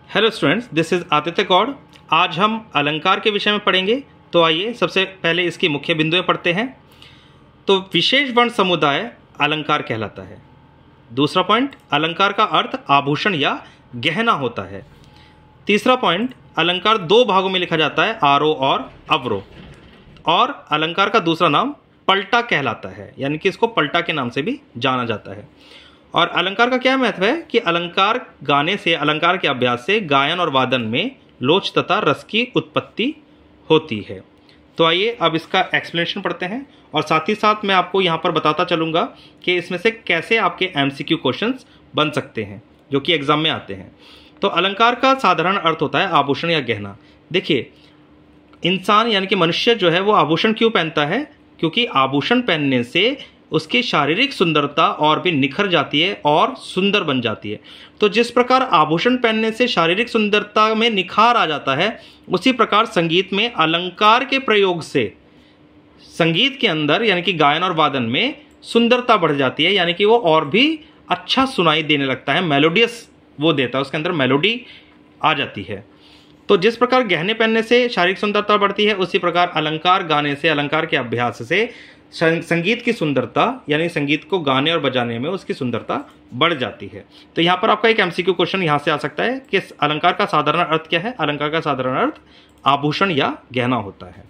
Hello students, this is Aditya Gaur. आज हम अलंकार के विषय में पढ़ेंगे। तो आइए सबसे पहले इसकी मुख्य बिंदुएं पढ़ते हैं। तो विशेष वर्ण समुदाय अलंकार कहलाता है। दूसरा पॉइंट, अलंकार का अर्थ आभूषण या गहना होता है। तीसरा पॉइंट, अलंकार दो भागों में लिखा जाता है, आरोह और अवरोह। और अलंकार का दूसरा नाम पलटा कहलाता है, यानी कि इसको पलटा के नाम से भी जाना जाता है। और अलंकार का क्या महत्व है कि अलंकार गाने से, अलंकार के अभ्यास से गायन और वादन में लोच तथा रस की उत्पत्ति होती है। तो आइए अब इसका एक्सप्लेनेशन पढ़ते हैं और साथ ही साथ मैं आपको यहाँ पर बताता चलूँगा कि इसमें से कैसे आपके MCQ क्वेश्चंस बन सकते हैं जो कि एग्जाम में आते हैं। तो अलंकार का साधारण अर्थ होता है आभूषण या गहना। देखिए, इंसान यानी कि मनुष्य जो है वो आभूषण क्यों पहनता है? क्योंकि आभूषण पहनने से उसकी शारीरिक सुंदरता और भी निखर जाती है और सुंदर बन जाती है। तो जिस प्रकार आभूषण पहनने से शारीरिक सुंदरता में निखार आ जाता है, उसी प्रकार संगीत में अलंकार के प्रयोग से संगीत के अंदर यानी कि गायन और वादन में सुंदरता बढ़ जाती है, यानी कि वो और भी अच्छा सुनाई देने लगता है, मेलोडियस वो देता है, उसके अंदर मेलोडी आ जाती है। तो जिस प्रकार गहने पहनने से शारीरिक सुंदरता बढ़ती है, उसी प्रकार अलंकार गाने से, अलंकार के अभ्यास से संगीत की सुंदरता यानी संगीत को गाने और बजाने में उसकी सुंदरता बढ़ जाती है। तो यहाँ पर आपका एक MCQ क्वेश्चन यहाँ से आ सकता है कि अलंकार का साधारण अर्थ क्या है? अलंकार का साधारण अर्थ आभूषण या गहना होता है।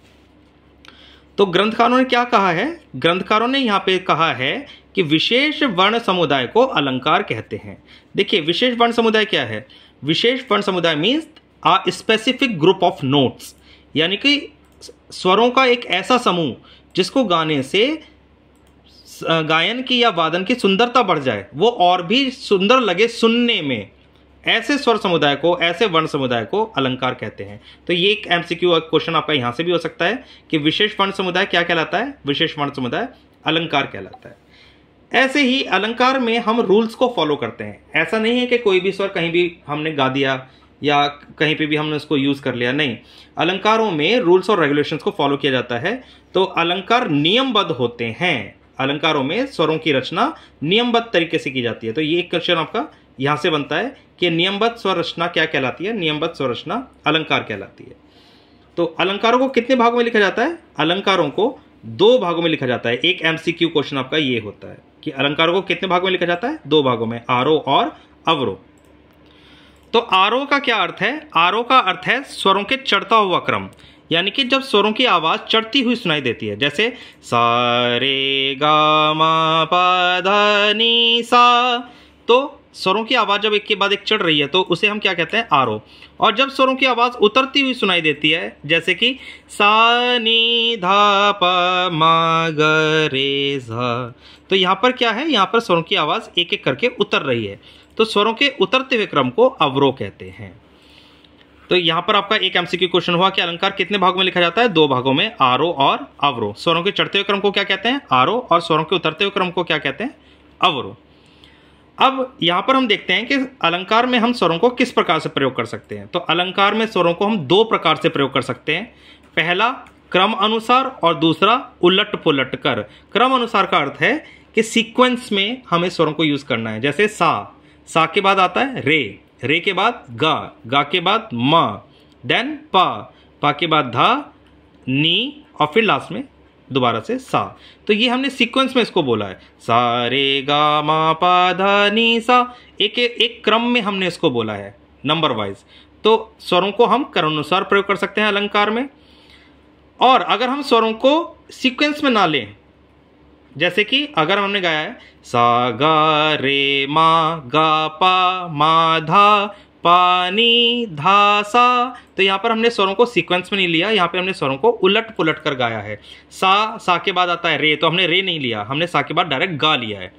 तो ग्रंथकारों ने क्या कहा है? ग्रंथकारों ने यहाँ पे कहा है कि विशेष वर्ण समुदाय को अलंकार कहते हैं। देखिए, विशेष वर्ण समुदाय क्या है? विशेष वर्ण समुदाय means a specific group of notes, यानी कि स्वरों का एक ऐसा समूह जिसको गाने से गायन की या वादन की सुंदरता बढ़ जाए, वो और भी सुंदर लगे सुनने में। ऐसे स्वर समुदाय को, ऐसे वर्ण समुदाय को अलंकार कहते हैं। तो ये एक MCQ क्वेश्चन आपका यहां से भी हो सकता है कि विशेष वर्ण समुदाय क्या कहलाता है? विशेष वर्ण समुदाय अलंकार कहलाता है। ऐसे ही अलंकार में हम रूल्स को फॉलो करते हैं। ऐसा नहीं है कि कोई भी स्वर कहीं भी हमने गा दिया या कहीं पे भी हमने उसको यूज़ कर लिया, नहीं। अलंकारों में रूल्स और रेगुलेशंस को फॉलो किया जाता है। तो अलंकार नियमबद्ध होते हैं। अलंकारों में स्वरों की रचना नियमबद्ध तरीके से की जाती है। तो ये एक क्वेश्चन आपका यहाँ से बनता है कि नियमबद्ध स्वर रचना क्या कहलाती है? नियमबद्ध स्वर रचना अलंकार कहलाती है। तो अलंकारों को कितने भागों में लिखा जाता है? अलंकारों को दो भागों में लिखा जाता है। एक MCQ क्वेश्चन आपका ये होता है कि अलंकारों को कितने भागों में लिखा जाता है? दो भागों में, आरोह और अवरोह। तो आरोह का क्या अर्थ है? आरोह का अर्थ है स्वरों के चढ़ता हुआ क्रम, यानी कि जब स्वरों की आवाज चढ़ती हुई सुनाई देती है, जैसे सा रे गा मा पा धा नी सा। तो स्वरों की आवाज जब एक के बाद एक चढ़ रही है तो उसे हम क्या कहते हैं? आरोह। और जब स्वरों की आवाज उतरती हुई सुनाई देती है, जैसे कि सा नी धा पा मा ग रे सा, तो यहाँ पर क्या है? यहाँ पर स्वरों की आवाज एक एक करके उतर रही है। तो स्वरों के उतरते हुए क्रम को अवरोह कहते हैं। तो यहां पर आपका एक MCQ क्वेश्चन हुआ कि अलंकार कितने भागों में लिखा जाता है? दो भागों में, आरोह और अवरोह। स्वरों के चढ़ते हुए क्रम को क्या कहते हैं? आरोह। और स्वरों के उतरते हुए क्रम को क्या कहते हैं? अवरोह। अब यहां पर हम देखते हैं कि अलंकार में हम स्वरों को किस प्रकार से प्रयोग कर सकते हैं। तो अलंकार में स्वरों को हम दो प्रकार से प्रयोग कर सकते हैं। पहला क्रम अनुसार और दूसरा उलट पुलट कर। क्रम अनुसार का अर्थ है कि सीक्वेंस में हमें स्वरों को यूज करना है। जैसे सा के बाद आता है रे के बाद गा के बाद मा, देन पा के बाद धा, नी और फिर लास्ट में दोबारा से सा। तो ये हमने सीक्वेंस में इसको बोला है, सा रे गा मा पा धा नी सा। एक क्रम में हमने इसको बोला है, नंबर वाइज। तो स्वरों को हम क्रमानुसार प्रयोग कर सकते हैं अलंकार में। और अगर हम स्वरों को सीक्वेंस में ना लें, जैसे कि अगर हमने गाया है सा गा रे मा गा पा मा धा पा नी धा सा, तो यहाँ पर हमने स्वरों को सीक्वेंस में नहीं लिया, यहाँ पे हमने स्वरों को उलट पुलट कर गाया है। सा के बाद आता है रे, तो हमने रे नहीं लिया, हमने सा के बाद डायरेक्ट गा लिया है।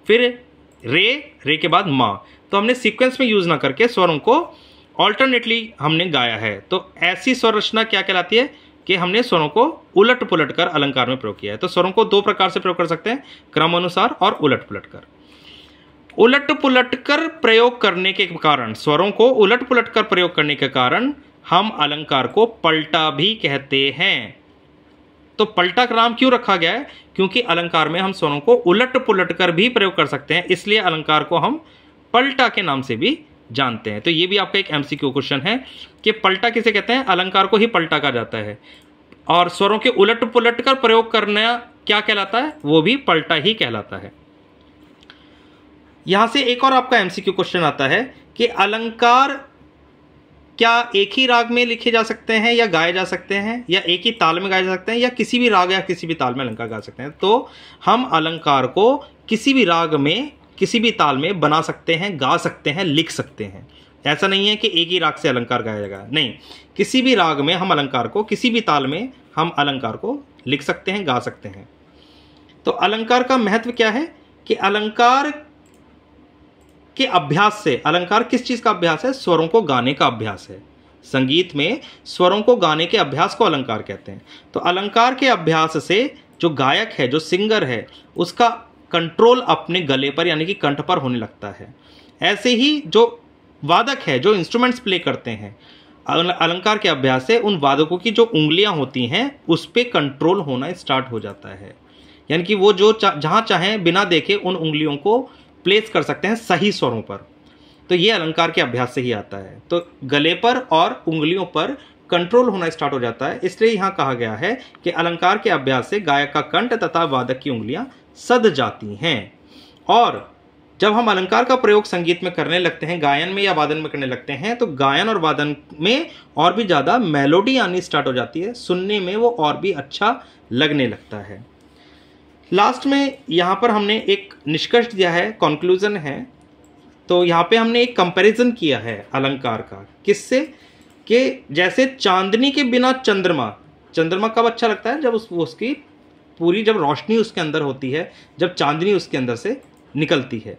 फिर रे के बाद मा, तो हमने सीक्वेंस में यूज ना करके स्वरों को ऑल्टरनेटली हमने गाया है। तो ऐसी स्वर रचना क्या कहलाती है कि हमने स्वरों को उलट पुलट कर अलंकार में प्रयोग किया है। तो स्वरों को दो प्रकार से प्रयोग कर सकते हैं, क्रम अनुसार और उलट पुलट कर। उलट पुलट कर प्रयोग करने के कारण, स्वरों को उलट पुलट कर प्रयोग करने के कारण हम अलंकार को पलटा भी कहते हैं। तो पलटा का नाम क्यों रखा गया है? क्योंकि अलंकार में हम स्वरों को उलट पुलट कर भी प्रयोग कर सकते हैं, इसलिए अलंकार को हम पलटा के नाम से भी जानते हैं। तो ये भी आपका एक एमसीक्यू क्वेश्चन है कि पलटा किसे कहते हैं, अलंकार को ही पलटा कहा जाता है। और स्वरों के उलट पुलट कर प्रयोग करना क्या कहलाता है, वो भी पलटा ही कहलाता है। यहां से एक और आपका एमसीक्यू क्वेश्चन आता है कि अलंकार क्या एक ही राग में लिखे जा सकते हैं या गाए जा सकते हैं, या एक ही ताल में गाए जा सकते हैं, या किसी भी राग या किसी भी ताल में अलंकार गा सकते हैं। तो हम अलंकार को किसी भी राग में किसी भी ताल में बना सकते हैं, गा सकते हैं, लिख सकते हैं। ऐसा नहीं है कि एक ही राग से अलंकार गाया जाएगा, नहीं, किसी भी राग में हम अलंकार को, किसी भी ताल में हम अलंकार को लिख सकते हैं, गा सकते हैं। तो अलंकार का महत्व क्या है कि अलंकार के अभ्यास से, अलंकार किस चीज का अभ्यास है, स्वरों को गाने का अभ्यास है। संगीत में स्वरों को गाने के अभ्यास को अलंकार कहते हैं। तो अलंकार के अभ्यास से जो गायक है, जो सिंगर है, उसका कंट्रोल अपने गले पर यानी कि कंठ पर होने लगता है। ऐसे ही जो वादक है, जो इंस्ट्रूमेंट्स प्ले करते हैं, अलंकार के अभ्यास से उन वादकों की जो उंगलियां होती हैं उस पर कंट्रोल होना स्टार्ट हो जाता है। यानी कि वो जो जहां चाहें बिना देखे उन उंगलियों को प्लेस कर सकते हैं सही स्वरों पर। तो ये अलंकार के अभ्यास से ही आता है। तो गले पर और उंगलियों पर कंट्रोल होना स्टार्ट हो जाता है। इसलिए यहाँ कहा गया है कि अलंकार के अभ्यास से गायक का कंठ तथा वादक की उंगलियां सध जाती हैं। और जब हम अलंकार का प्रयोग संगीत में करने लगते हैं, गायन में या वादन में करने लगते हैं, तो गायन और वादन में और भी ज़्यादा मेलोडी आनी स्टार्ट हो जाती है, सुनने में वो और भी अच्छा लगने लगता है। लास्ट में यहाँ पर हमने एक निष्कर्ष दिया है, कंक्लूजन है। तो यहाँ पे हमने एक कंपैरिजन किया है अलंकार का, किससे, कि जैसे चांदनी के बिना चंद्रमा, चंद्रमा कब अच्छा लगता है, जब उसकी पूरी जब रोशनी उसके अंदर होती है, जब चांदनी उसके अंदर से निकलती है।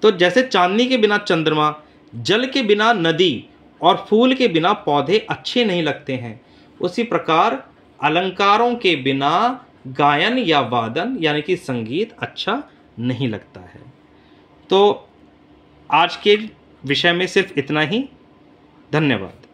तो जैसे चांदनी के बिना चंद्रमा, जल के बिना नदी और फूल के बिना पौधे अच्छे नहीं लगते हैं, उसी प्रकार अलंकारों के बिना गायन या वादन यानी कि संगीत अच्छा नहीं लगता है। तो आज के विषय में सिर्फ इतना ही। धन्यवाद।